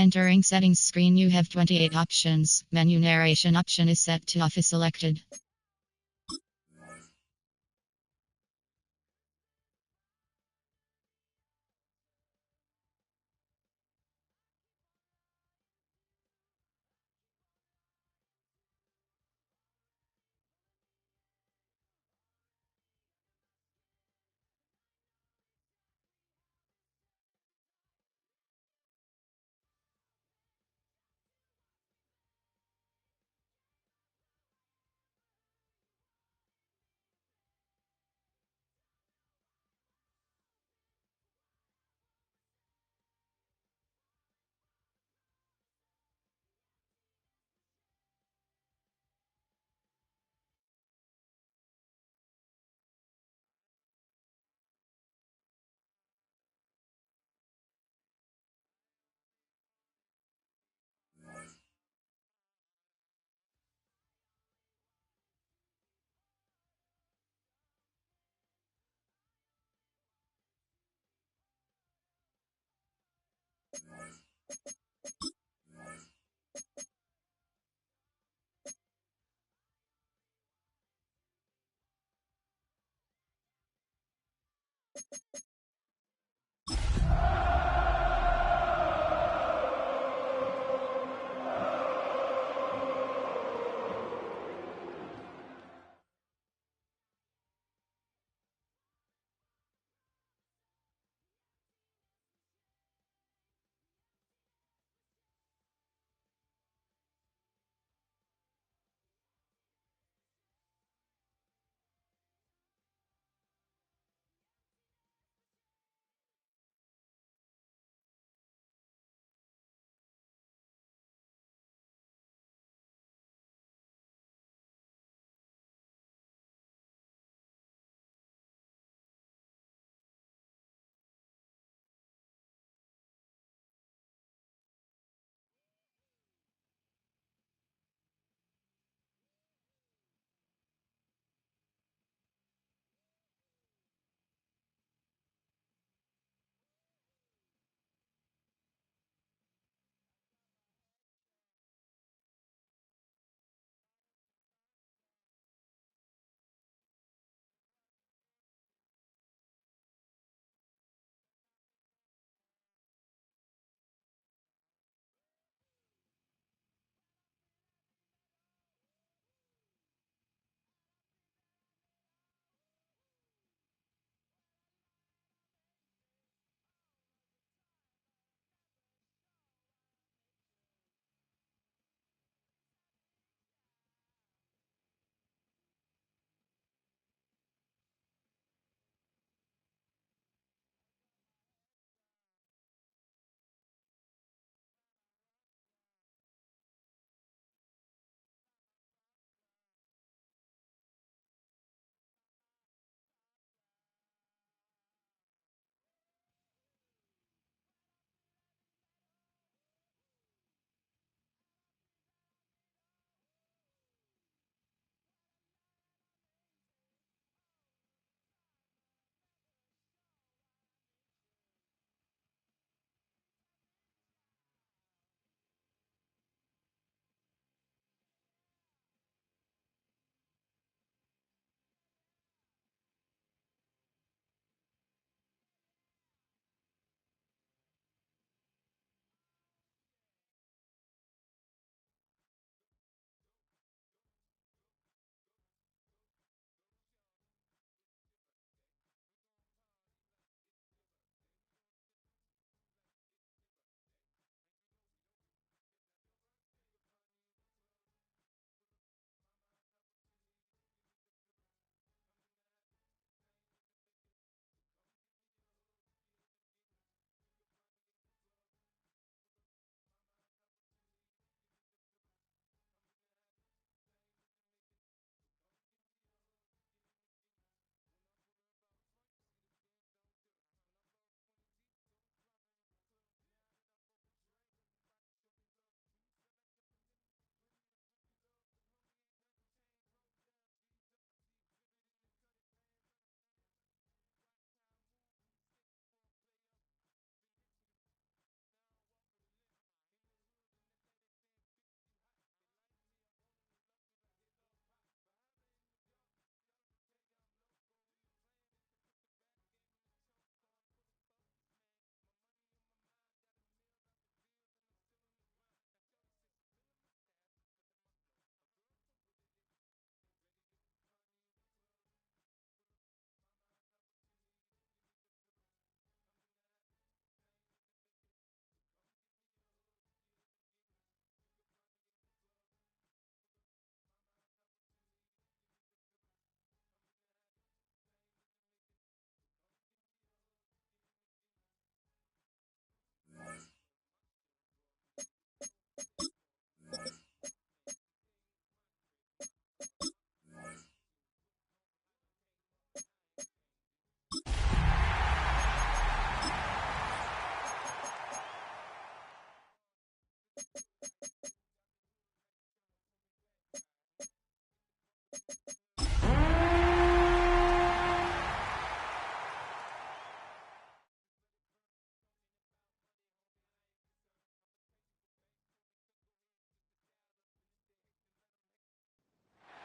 Entering settings screen, you have 28 options. Menu narration option is set to off is selected.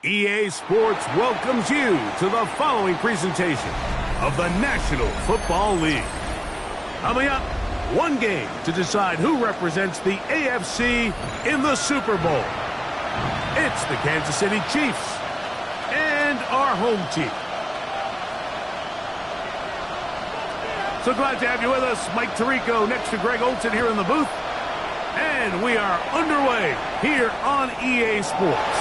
EA Sports welcomes you to the following presentation of the National Football League. Coming up, one game to decide who represents the AFC in the Super Bowl. It's the Kansas City Chiefs and our home team. So glad to have you with us. Mike Tirico next to Greg Olson here in the booth. And we are underway here on EA Sports.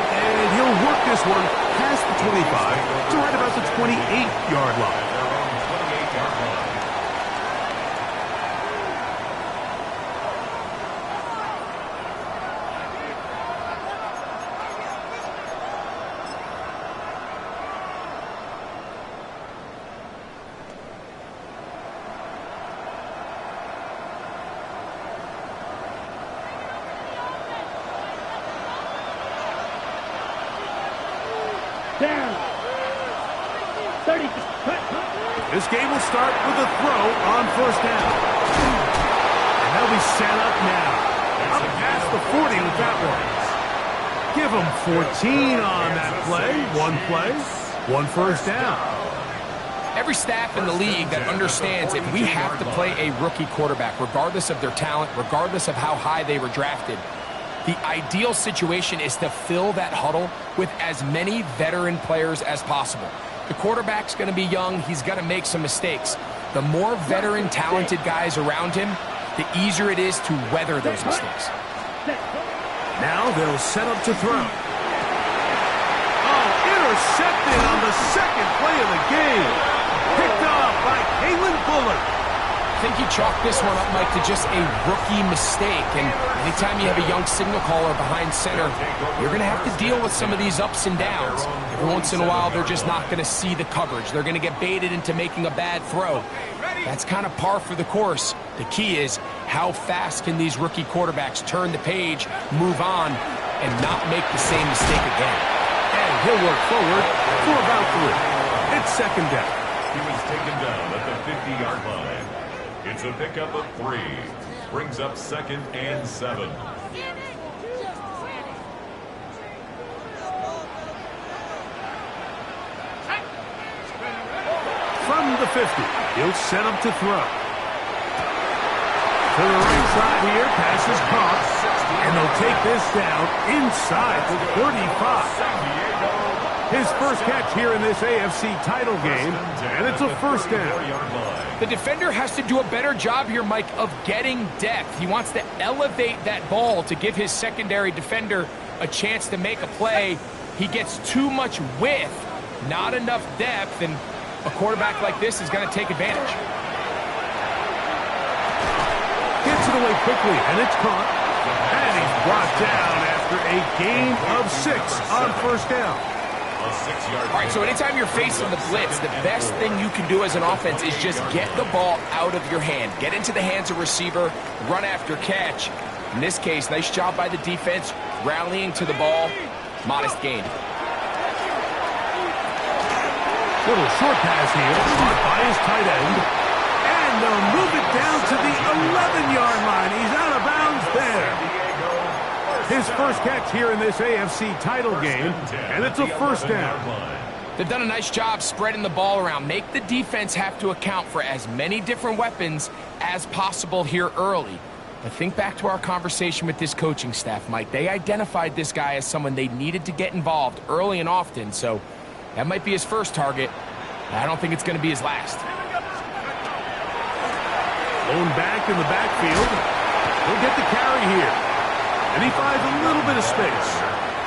And he'll work this one past the 25 to right about the 28-yard line. This game will start with a throw on first down. And they'll be set up now. Up past the 40 with that one. Give them 14 on that play, one first down. Every staff in the league that understands if we have to play a rookie quarterback, regardless of their talent, regardless of how high they were drafted, the ideal situation is to fill that huddle with as many veteran players as possible. The quarterback's going to be young. He's going to make some mistakes. The more veteran, talented guys around him, the easier it is to weather those mistakes. Now they'll set up to throw. Oh, intercepted on the second play of the game. Picked off by Kalen Bullard. I think he chalked this one up, Mike, to just a rookie mistake. And anytime you have a young signal caller behind center, you're going to have to deal with some of these ups and downs. Every once in a while, they're just not going to see the coverage. They're going to get baited into making a bad throw. That's kind of par for the course. The key is how fast can these rookie quarterbacks turn the page, move on, and not make the same mistake again. And he'll work forward for about 3. It's second down. He was taken down at the 50-yard line. It's a pickup of 3. Brings up 2nd and 7. From the 50, he'll set up to throw. To the right side here, pass is caught. And they'll take this down inside the 35. His first catch here in this AFC title game, and it's a first down. The defender has to do a better job here, Mike, of getting depth. He wants to elevate that ball to give his secondary defender a chance to make a play. He gets too much width, not enough depth, and a quarterback like this is going to take advantage. Gets it away quickly, and it's caught. And he's brought down after a gain of 6 on first down. All right, so anytime you're facing the blitz, the best thing you can do as an offense is just get the ball out of your hand. Get into the hands of receiver, run after catch. In this case, nice job by the defense, rallying to the ball. Modest gain. Little short pass here, caught by his tight end. And they'll move it down to the 11-yard line. He's out of bounds there. His first catch here in this AFC title game, and it's a first down. They've done a nice job spreading the ball around. Make the defense have to account for as many different weapons as possible here early. But think back to our conversation with this coaching staff, Mike. They identified this guy as someone they needed to get involved early and often, so that might be his first target. I don't think it's going to be his last. Going back in the backfield. He'll get the carry here. And he finds a little bit of space.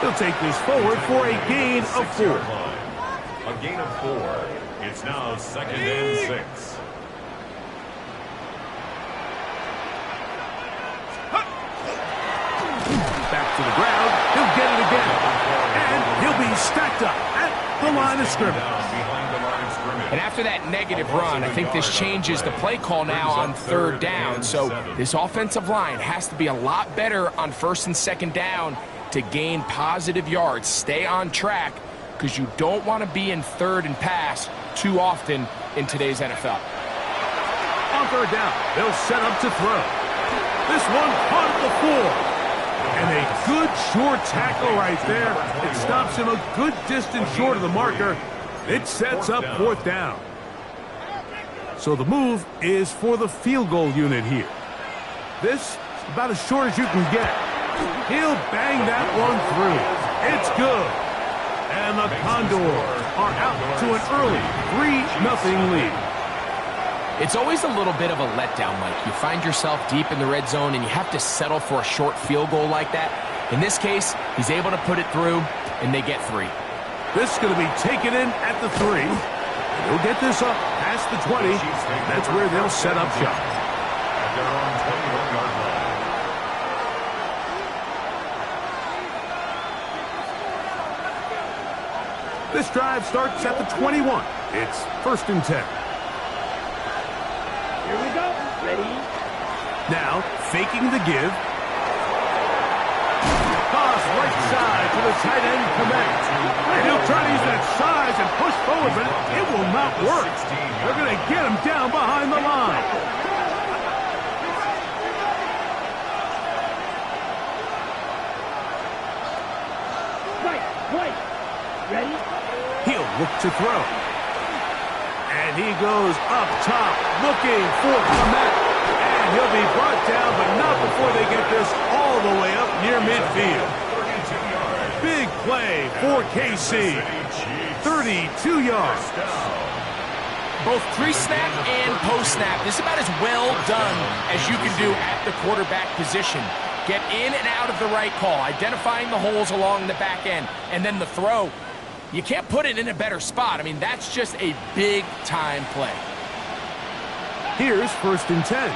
He'll take this forward for a gain of 4. A gain of 4. It's now 2nd and 6. Back to the ground. He'll get it again. And he'll be stacked up at the line of scrimmage. And after that negative run, I think this changes the play call now on 3rd down. So this offensive line has to be a lot better on 1st and 2nd down to gain positive yards. Stay on track because you don't want to be in 3rd and pass too often in today's NFL. On 3rd down, they'll set up to throw. This one caught at the 4. And a good short tackle right there. It stops him a good distance short of the marker. It sets up 4th down. So the move is for the field goal unit here. This is about as short as you can get. He'll bang that one through. It's good. And the Condors are out to an early 3-0 lead. It's always a little bit of a letdown, Mike. You find yourself deep in the red zone and you have to settle for a short field goal like that. In this case, he's able to put it through, and they get 3. This is going to be taken in at the 3. He'll get this up past the 20. That's where they'll set up shop. They're on 21-yard line. This drive starts at the 21. It's 1st and 10. Here we go. Ready? Now, faking the give. Toss right side to the tight end, Komet. And he'll try to use that size and push forward, but it will not work. They're going to get him down behind the line. Right. Ready? He'll look to throw. And he goes up top, looking for Komet. And he'll be brought down, but not before they get this all the way up near midfield. Big play for KC. 32 yards. Both pre-snap and post-snap. This is about as well done as you can do at the quarterback position. Get in and out of the right call, identifying the holes along the back end, and then the throw. You can't put it in a better spot. I mean, that's just a big-time play. Here's 1st and 10.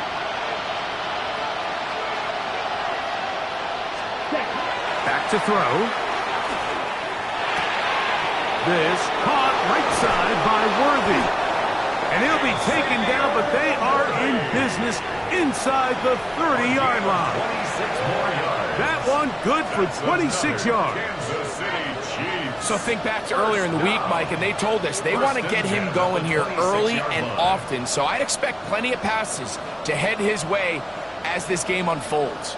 Back to throw. This caught right side by Worthy. And he'll be taken down, but they are in business inside the 30-yard line. That one good for 26 yards. So think back to earlier in the week, Mike, and they told us they want to get him going here early and often. So I'd expect plenty of passes to head his way as this game unfolds.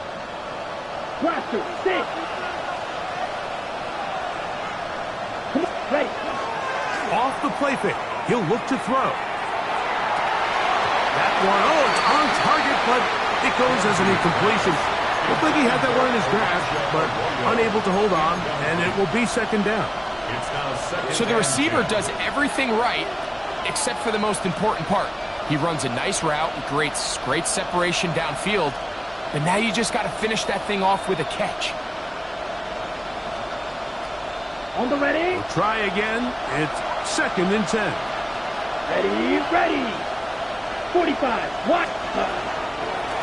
Roster, 6. Come on, ready. Off the play fake. He'll look to throw. That one, it's on target, but it goes as an incompletion. Looked like he had that one in his grasp, but unable to hold on, and it will be 2nd down. So the receiver does everything right, except for the most important part. He runs a nice route and creates great separation downfield, but now you just got to finish that thing off with a catch. On the ready. We'll try again. It's 2nd and 10. Ready. 45. What?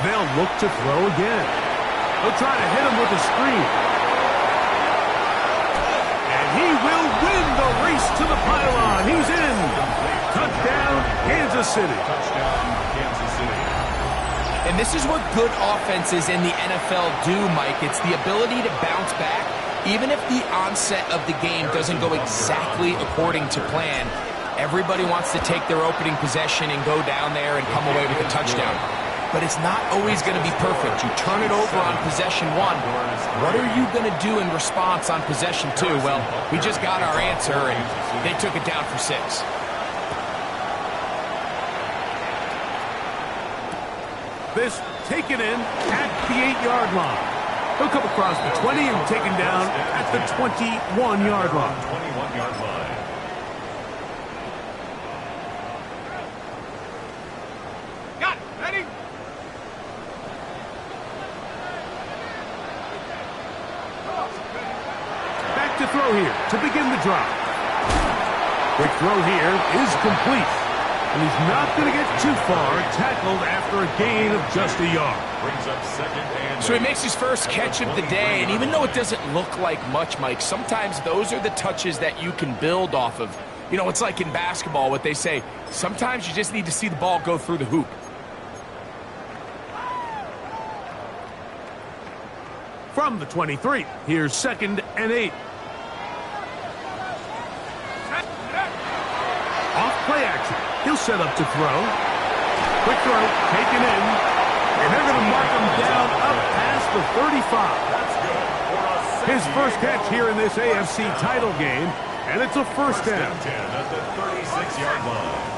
They'll look to throw again. They'll try to hit him with a screen. And he will win the race to the pylon. He's in. Touchdown, Kansas City. And this is what good offenses in the NFL do, Mike. It's the ability to bounce back, even if the onset of the game doesn't go exactly according to plan. Everybody wants to take their opening possession and go down there and come away with a touchdown. But it's not always going to be perfect. You turn it over on possession 1. What are you going to do in response on possession 2? Well, we just got our answer, and they took it down for 6. This taken in at the 8-yard line. He'll come across the 20 and taken down at the 21-yard line. 21-yard line. Got it. Ready? Back to throw here to begin the drive. Quick throw here is complete. And he's not going to get too far, tackled after a gain of just a yard. Brings up 2nd and So he makes his first catch of the day, and even though it doesn't look like much, Mike, sometimes those are the touches that you can build off of. You know, it's like in basketball, what they say, sometimes you just need to see the ball go through the hoop. From the 23, here's 2nd and 8. Off play action. He'll set up to throw. Quick throw, taken in. And they're going to mark him down up past the 35. His first catch here in this AFC title game, and it's a first down. 10 at the 36-yard line.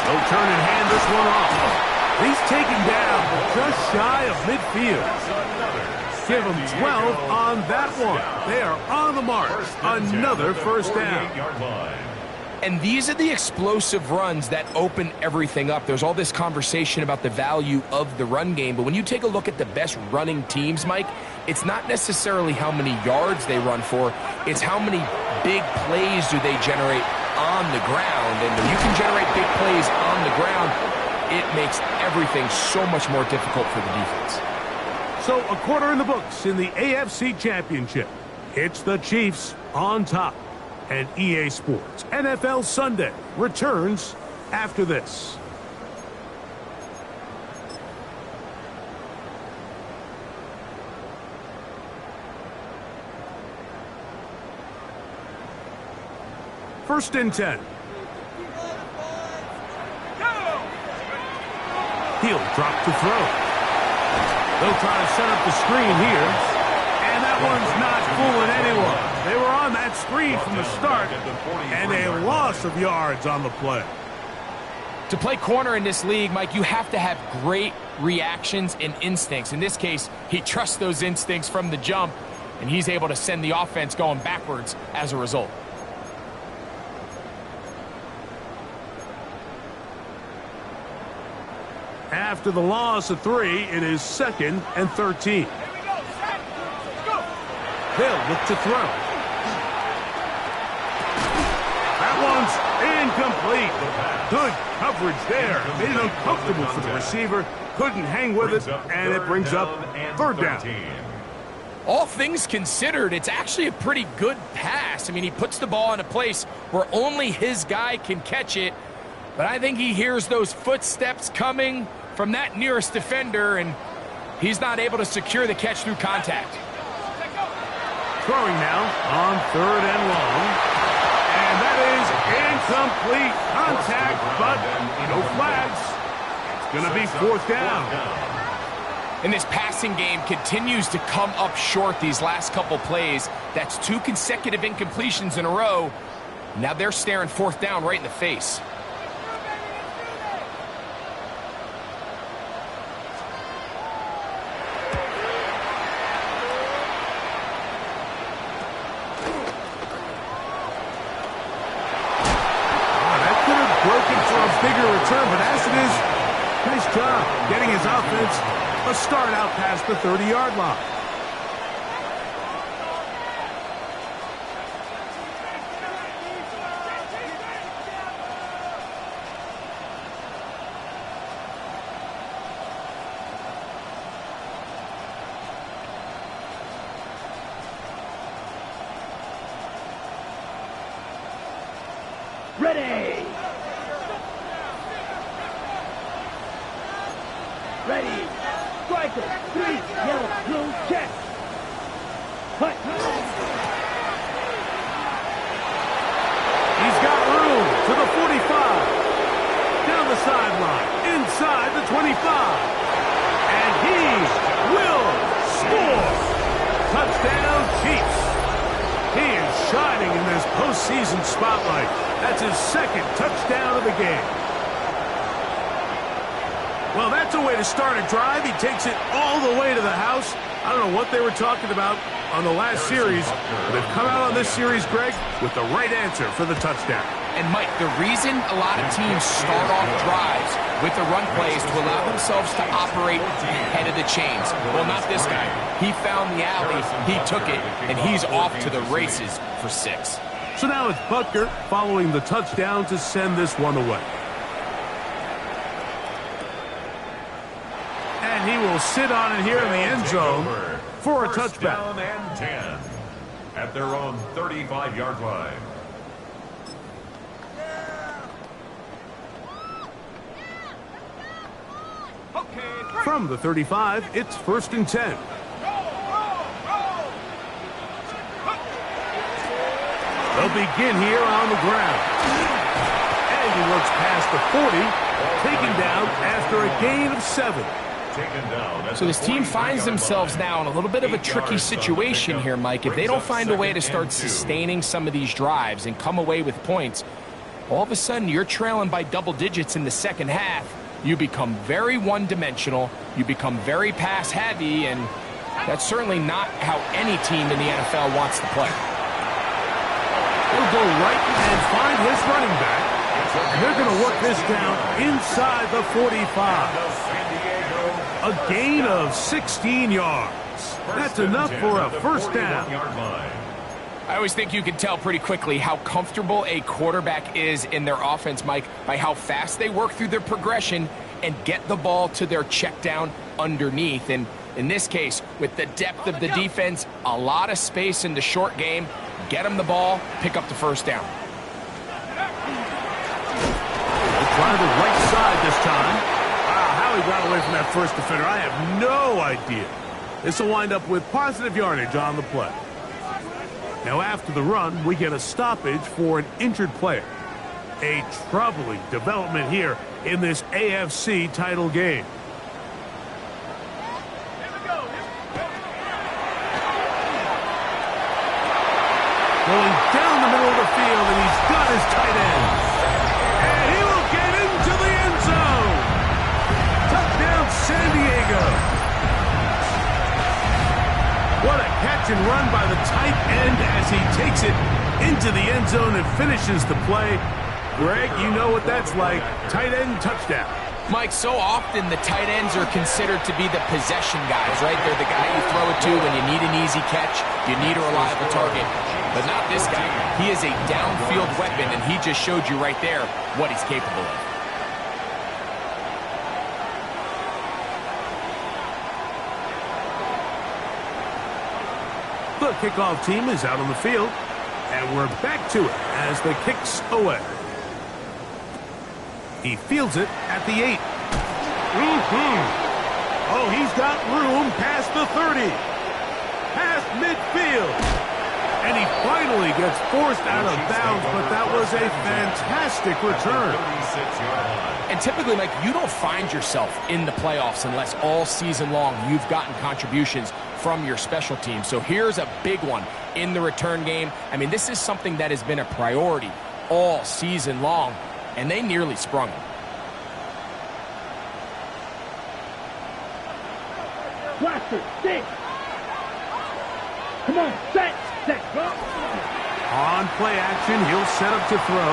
They'll turn and hand this one off. He's taken down just shy of midfield. Give him 12 on that one. They are on the mark. Another first down. And these are the explosive runs that open everything up. There's all this conversation about the value of the run game, but when you take a look at the best running teams, Mike, it's not necessarily how many yards they run for, it's how many big plays do they generate on the ground. And when you can generate big plays on the ground, it makes everything so much more difficult for the defense. So a quarter in the books in the AFC Championship. It's the Chiefs on top. And EA Sports NFL Sunday returns after this. First and 10. He'll drop to throw. They'll try to set up the screen here. And that one's not fooling anyone. They were on that screen from the start, and a loss of yards on the play. To play corner in this league, Mike, you have to have great reactions and instincts. In this case, he trusts those instincts from the jump, and he's able to send the offense going backwards as a result. After the loss of 3, it is 2nd and 13. They'll look to throw. That one's incomplete. Good coverage there. Made it uncomfortable for the receiver. Couldn't hang with it, and it brings up third down. All things considered, it's actually a pretty good pass. I mean, he puts the ball in a place where only his guy can catch it, but I think he hears those footsteps coming from that nearest defender, and he's not able to secure the catch through contact. Throwing now on 3rd and long. And that is incomplete contact, but no flags. It's going to be 4th down. And this passing game continues to come up short these last couple plays. That's 2 consecutive incompletions in a row. Now they're staring 4th down right in the face. Bigger return, but as it is, nice job getting his offense a start out past the 30-yard line. Ready. Ready. Striker. 3. Yellow. Blue. Check. Hut. He's got room to the 45. Down the sideline. Inside the 25. And he will score. Touchdown, Chiefs. He is shining in this postseason spotlight. That's his 2nd touchdown of the game. Well, that's a way to start a drive. He takes it all the way to the house. I don't know what they were talking about on the last series, but they've come out on this series, Greg, with the right answer for the touchdown. And, Mike, the reason a lot of teams start off drives with the run plays to allow themselves to operate ahead of the chains. Well, not this guy. He found the alley, he took it, and he's off to the races for 6. So now it's Butker following the touchdown to send this one away. And he will sit on it here in the end zone for a touchback. Down and 10 at their own 35-yard line. From the 35, it's 1st and 10. They'll begin here on the ground. And he looks past the 40. taken down after a gain of 7. So this team finds themselves now in a little bit of a tricky situation here, Mike. If they don't find a way to start sustaining some of these drives and come away with points, all of a sudden you're trailing by double digits in the second half. You become very one-dimensional, you become very pass-heavy, and that's certainly not how any team in the NFL wants to play. He'll go right and find his running back. And they're going to work this down inside the 45. A gain of 16 yards. That's enough for a first down. I always think you can tell pretty quickly how comfortable a quarterback is in their offense, Mike, by how fast they work through their progression and get the ball to their check down underneath. And in this case, with the depth of the defense, a lot of space in the short game, get them the ball, pick up the first down. Try the right side this time. How he got away from that first defender, I have no idea. This will wind up with positive yardage on the play. Now after the run, we get a stoppage for an injured player. A troubling development here in this AFC title game. Going down the middle of the field, and he's got his tight end. And he will get into the end zone. Touchdown, San Diego. What a catch and run by the tight end as he takes it into the end zone and finishes the play. Greg, you know what that's like. Tight end touchdown. Mike, so often the tight ends are considered to be the possession guys, right? They're the guy you throw it to when you need an easy catch, you need a reliable target. But not this guy. He is a downfield weapon, and he just showed you right there what he's capable of. The kickoff team is out on the field, and we're back to it as the kick's away. He fields it at the 8. Oh, he's got room past the 30. Past midfield. And he finally gets forced out of bounds, but that was a fantastic return. And typically, Mike, you don't find yourself in the playoffs unless all season long you've gotten contributions from your special team. So here's a big one in the return game. I mean, this is something that has been a priority all season long, and they nearly sprung him. Blaster, stick. Come on, set, go. On play action, he'll set up to throw.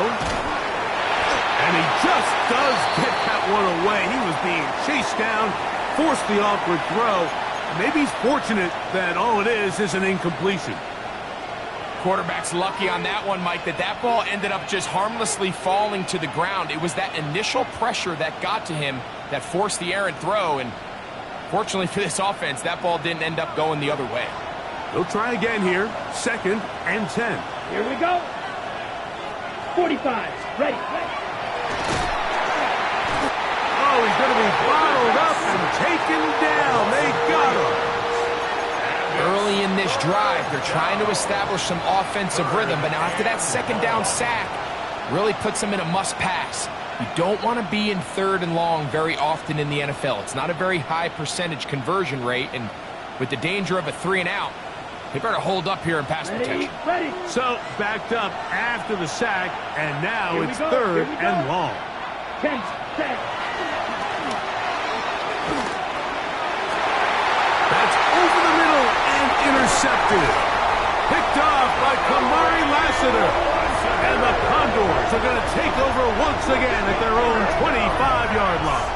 And he just does get that one away. He was being chased down, forced the awkward throw. Maybe he's fortunate that all it is an incompletion. Quarterback's lucky on that one, Mike, that ball ended up just harmlessly falling to the ground. It was that initial pressure that got to him that forced the errant throw, and fortunately for this offense, that ball didn't end up going the other way. They'll try again here. 2nd and 10. Here we go. 45. Ready. Oh, he's going to be bottled up and taken down. They got him. Early in this drive, they're trying to establish some offensive rhythm, but now after that second down sack, really puts them in a must-pass. You don't want to be in 3rd and long very often in the NFL. It's not a very high percentage conversion rate, and with the danger of a 3-and-out, they better hold up here in pass protection. Ready. So, backed up after the sack, and now it's 3rd and long. 10, set. That's over the middle and intercepted. Picked off by Kamari Lassiter. And the Condors are going to take over once again at their own 25-yard line.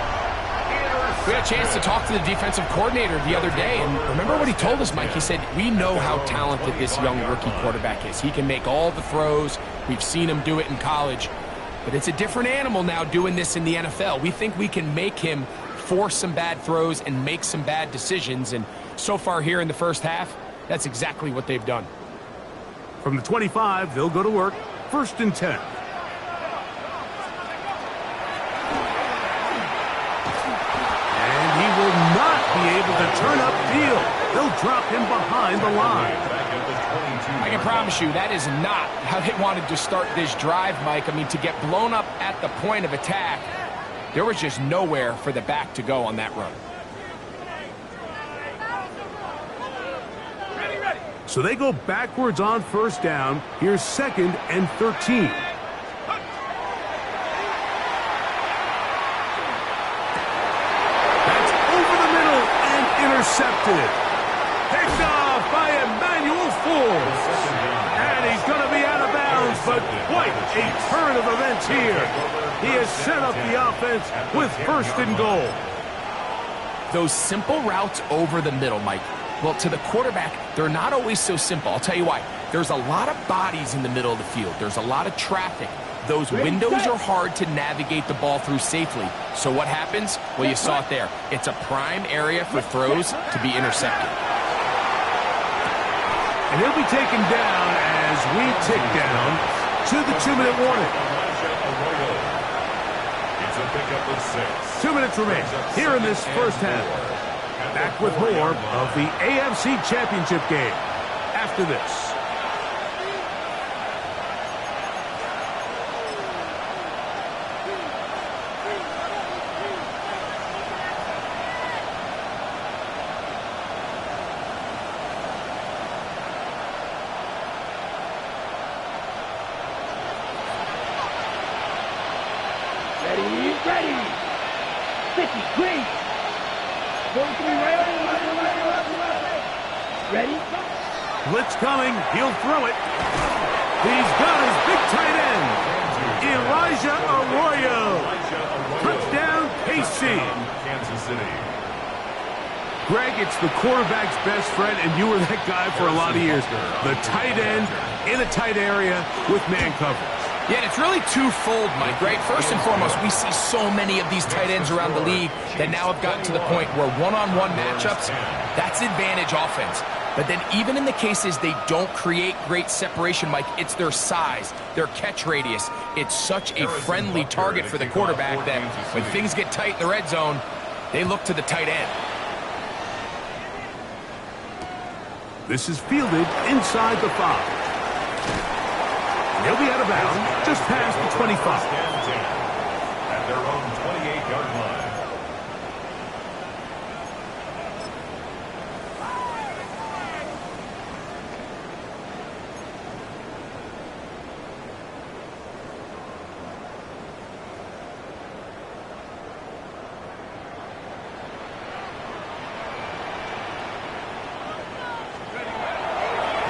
We had a chance to talk to the defensive coordinator the other day, and remember what he told us, Mike? He said, we know how talented this young rookie quarterback is. He can make all the throws. We've seen him do it in college. But it's a different animal now doing this in the NFL. We think we can make him force some bad throws and make some bad decisions, and so far here in the first half, that's exactly what they've done. From the 25, they'll go to work. 1st and 10. And he will not be able to turn upfield. They'll drop him behind the line. I can promise you that is not how they wanted to start this drive, Mike. I mean, to get blown up at the point of attack, There was just nowhere for the back to go on that run. So they go backwards on first down. Here's 2nd and 13. That's over the middle and intercepted. Picked off by Emmanuel Forbes. And he's going to be out of bounds, but quite a turn of events here. He has set up the offense with 1st and goal. Those simple routes over the middle, Mike. Well, to the quarterback, they're not always so simple. I'll tell you why. There's a lot of bodies in the middle of the field. There's a lot of traffic. Those windows are hard to navigate the ball through safely. So what happens? Well, you saw it there. It's a prime area for throws to be intercepted. And he'll be taken down as we tick down to the 2-minute warning. It's a pickup of 6. 2 minutes remain here in this first half. Back with more of the AFC Championship game after this. Ready. 50, green. 43, right. Ready. Blitz coming. He'll throw it. He's got his big tight end, Elijah Arroyo. Touchdown, KC. Kansas City. Greg, it's the quarterback's best friend, and you were that guy for a lot of years. The tight end in a tight area with man coverage. Yeah, and it's really twofold, Mike, right? First and foremost, we see so many of these tight ends around the league that now have gotten to the point where one-on-one matchups, that's advantage offense. But then even in the cases they don't create great separation, Mike, it's their size, their catch radius. It's such a friendly target for the quarterback that when things get tight in the red zone, they look to the tight end. This is fielded inside the 5. He'll be out of bounds just past the 25. At their own 28-yard line.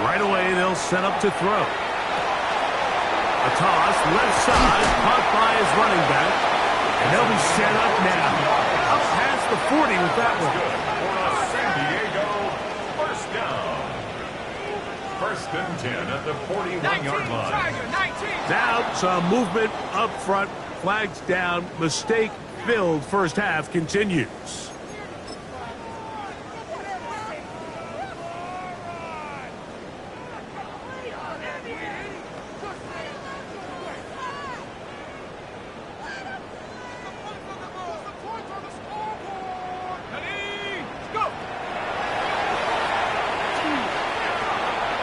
Right away, they'll set up to throw. A toss, left side, caught by his running back. And they'll be set up now. Up past the 40 with that one. For San Diego, first down. 1st and 10 at the 41-yard line. Now some movement up front. Flags down. Mistake-filled first half continues.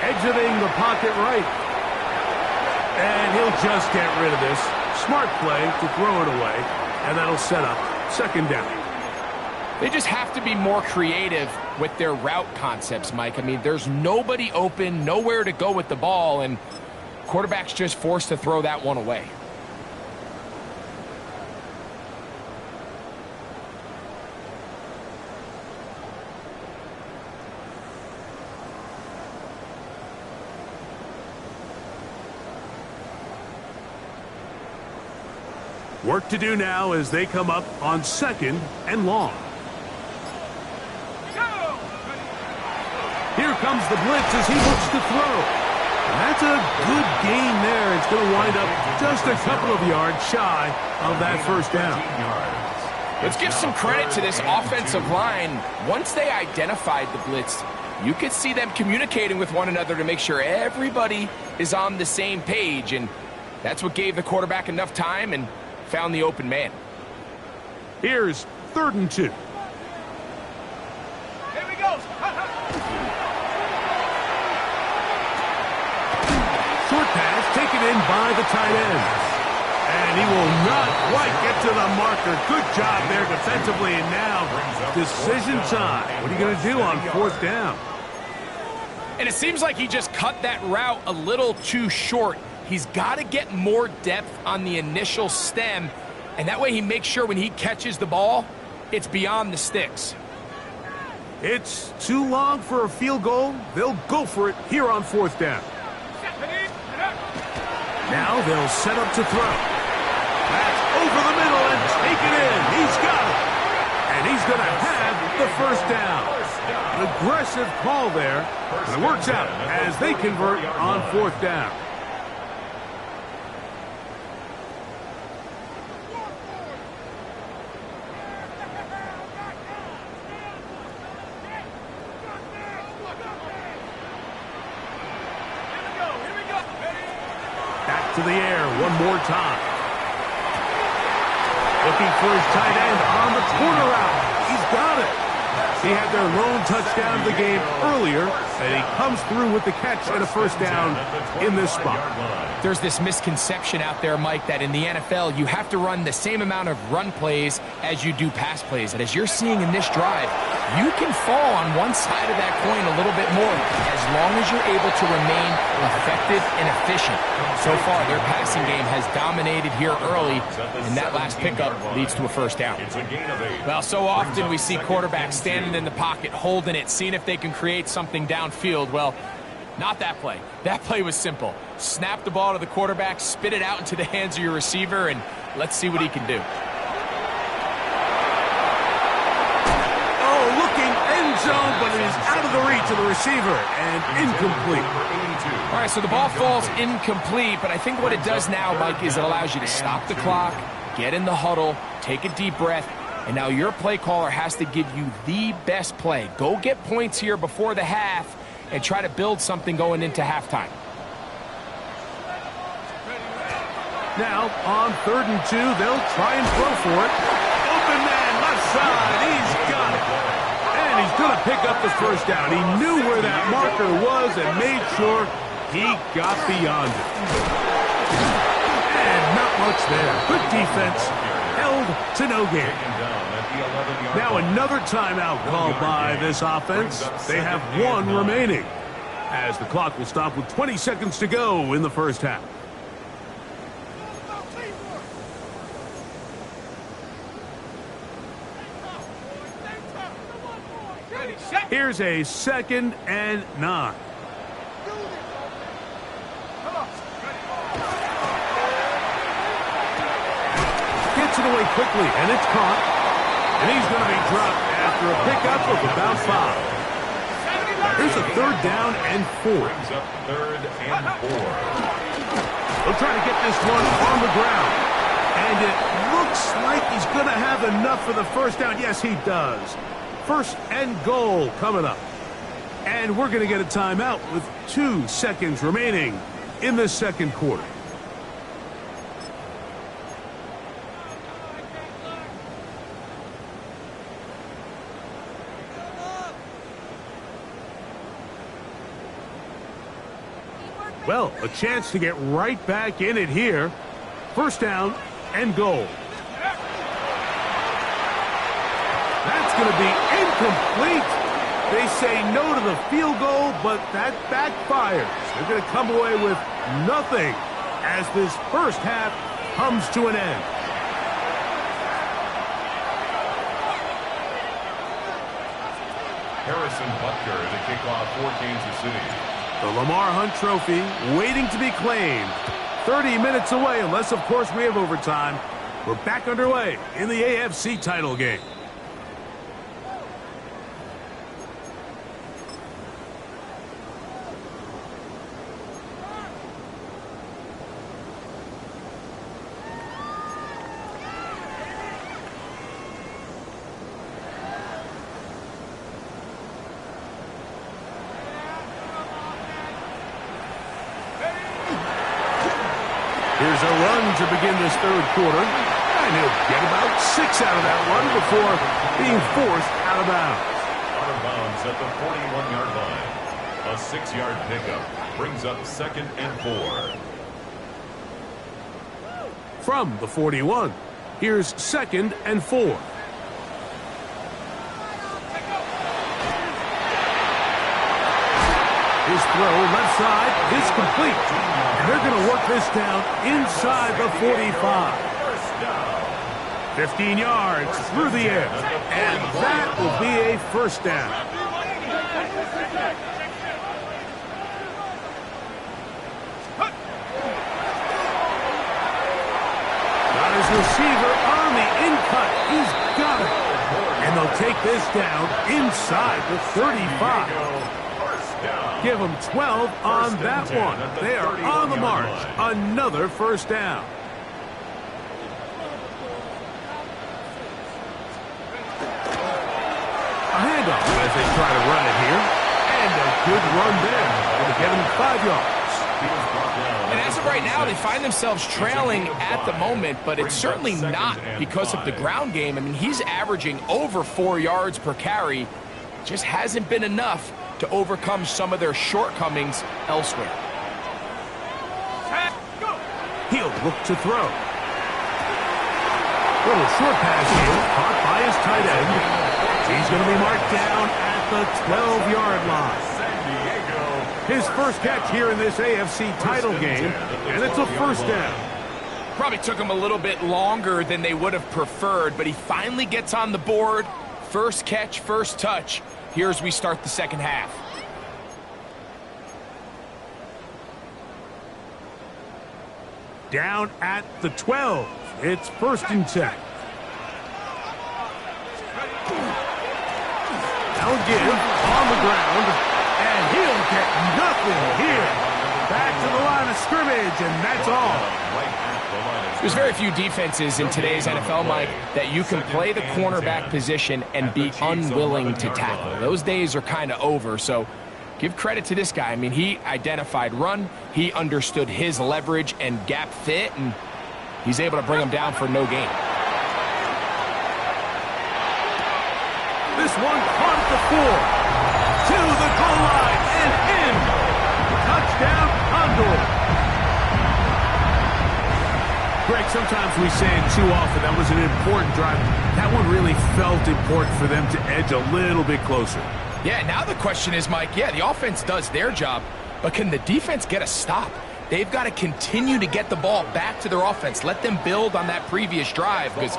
Exiting the pocket right. And he'll just get rid of this. Smart play to throw it away. And that'll set up 2nd down. They just have to be more creative with their route concepts, Mike. I mean, there's nobody open, nowhere to go with the ball, and quarterback's just forced to throw that one away. Work to do now as they come up on 2nd and long. Here comes the blitz as he looks to throw. And that's a good gain there. It's going to wind up just a couple of yards shy of that 1st down. Let's give some credit to this offensive line. Once they identified the blitz, you could see them communicating with one another to make sure everybody is on the same page. And that's what gave the quarterback enough time and found the open man. Here's 3rd and 2. Here we go. Short pass taken in by the tight end. And And he will not quite get to the marker. Good job there defensively. And now, decision time. What are you going to do on 4th down? And it seems like he just cut that route a little too short. He's got to get more depth on the initial stem, and that way he makes sure when he catches the ball, it's beyond the sticks. It's too long for a field goal. They'll go for it here on 4th down. Now they'll set up to throw. That's over the middle and take it in. He's got it. And he's going to have the 1st down. An aggressive call there, and it works out as they convert on 4th down. Back to the air one more time. Looking for his tight end on the corner route. He's got it. He had their lone touchdown of the game earlier, and he comes through with the catch and a 1st down in this spot. There's this misconception out there, Mike, that in the NFL, you have to run the same amount of run plays as you do pass plays. And as you're seeing in this drive, you can fall on one side of that coin a little bit more as long as you're able to remain effective and efficient. So far, their passing game has dominated here early, and that last pickup leads to a 1st down. Well, so often we see quarterbacks standing in the pocket, holding it, seeing if they can create something downfield. Well, not that play. That play was simple. Snap the ball to the quarterback, spit it out into the hands of your receiver, and let's see what he can do. Oh, looking end zone, but it is out of the reach of the receiver and incomplete. All right, so the ball falls incomplete, but I think what it does now, Mike, is it allows you to stop the clock, get in the huddle, take a deep breath, and now your play caller has to give you the best play. Go get points here before the half and try to build something going into halftime. Now, on 3rd and 2, they'll try and throw for it. Open man, left side, he's got it. And he's going to pick up the 1st down. He knew where that marker was and made sure he got beyond it. And not much there. Good defense, held to no gain. Now another timeout called by this offense. They have 1 remaining, as the clock will stop with 20 seconds to go in the 1st half. Here's a 2nd and 9. Gets it away quickly, and it's caught. And he's going to be dropped after a pickup of about 5. Here's a 3rd down and 4. They'll try to get this one on the ground. And it looks like he's going to have enough for the 1st down. Yes, he does. 1st and goal coming up. And we're going to get a timeout with 2 seconds remaining in the 2nd quarter. Well, a chance to get right back in it here. 1st down and goal. That's going to be incomplete. They say no to the field goal, but that backfires. They're going to come away with nothing as this 1st half comes to an end. Harrison Butker to kick off for Kansas City. The Lamar Hunt Trophy waiting to be claimed. 30 minutes away, unless, of course, we have overtime. We're back underway in the AFC title game. Here's a run to begin this 3rd quarter. And he'll get about 6 out of that one before being forced out of bounds. Out of bounds at the 41-yard line. A 6-yard pickup brings up 2nd and 4. from the 41. Here's 2nd and 4. His throw left side is complete. And they're going to work this down inside the 45. 15 yards through the air. And that will be a first down. Got his receiver on the in-cut. He's got it. And they'll take this down inside the 35. Give them 12 on that one. They are on the march. Another first down. A handoff as they try to run it here. And a good run there. Going to get him 5 yards. And as of right now, they find themselves trailing at the moment, but it's certainly not because of the ground game. I mean, he's averaging over 4 yards per carry. Just hasn't been enough to overcome some of their shortcomings elsewhere. He'll look to throw. Little short pass here, caught by his tight end. He's going to be marked down at the 12-yard line. His first catch here in this AFC title game, and it's a first down. Probably took him a little bit longer than they would have preferred, but he finally gets on the board. First catch, first touch. Here as we start the second half. Down at the 12. It's 1st and 10. Now give on the ground, and he'll get nothing here. Back to the line of scrimmage, and that's all. There's very few defenses in today's NFL, Mike, that you can play the cornerback position and be unwilling to tackle. Those days are kind of over, so give credit to this guy. I mean, he identified run, he understood his leverage and gap fit, and he's able to bring him down for no gain. This one caught at the 4. To the goal line and in. Touchdown, Condor. Greg, sometimes we say it too often. That was an important drive. That one really felt important for them to edge a little bit closer. Yeah, now the question is, Mike, yeah, the offense does their job, but can the defense get a stop? They've got to continue to get the ball back to their offense. Let them build on that previous drive because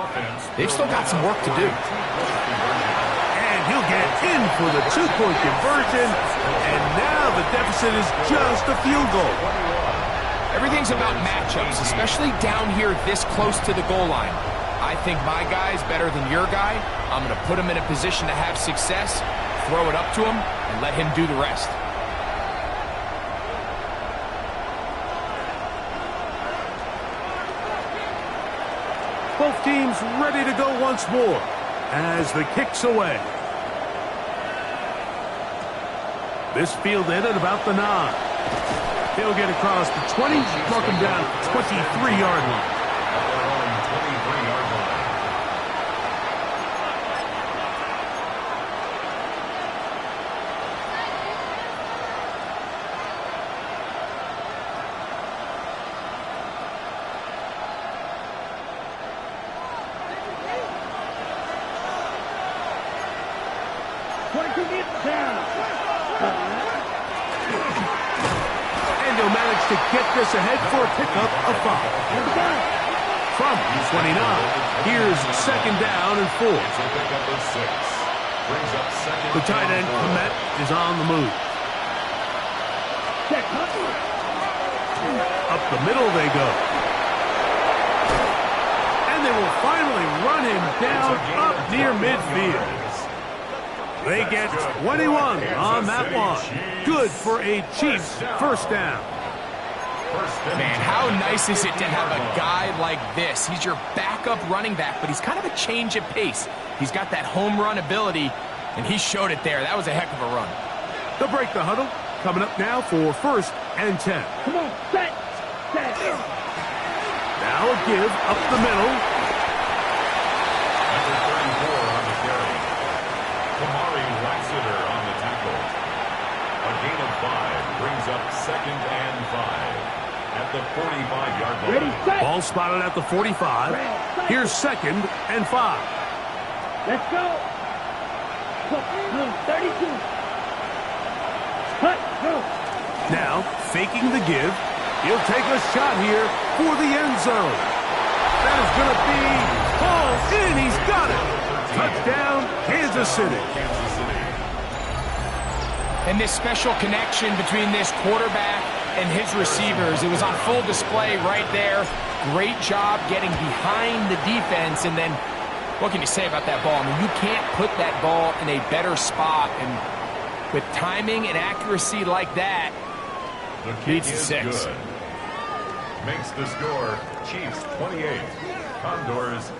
they've still got some work to do. And he'll get in for the 2-point conversion. And now the deficit is just a field goal. Everything's about matchups, especially down here this close to the goal line. I think my guy's better than your guy. I'm going to put him in a position to have success, throw it up to him, and let him do the rest. Both teams ready to go once more as the kick's away. This fielded at about the 9. He'll get across the 20, mark him down 23-yard line. To get this ahead for a pickup of 5. From 29, here's 2nd down and 4. The tight end, Komet, is on the move. Up the middle they go. And they will finally run him down up near midfield. They get 21 on that one. Good for a Chiefs first down. Man, how nice is it to have a guy like this? He's your backup running back, but he's kind of a change of pace. He's got that home run ability, and he showed it there. That was a heck of a run. They'll break the huddle. Coming up now for 1st and 10. Come on, set. Now a give up the middle. Number 34 on the carry. Kamari Lassiter on the tackle. A gain of 5 brings up 2nd and 5. At at the 45-yard line. Ready, set. Ball spotted at the 45. Here's 2nd and 5. Let's go. Move, 32. Cut, move. Now, faking the give. He'll take a shot here for the end zone. That is going to be hauled in. He's got it. Touchdown, Kansas City. And this special connection between this quarterback and his receivers, it was on full display right there. Great job getting behind the defense. And then, what can you say about that ball? I mean, you can't put that ball in a better spot. And with timing and accuracy like that, The kick leads to is 6. good. Makes the score Chiefs 28, Condors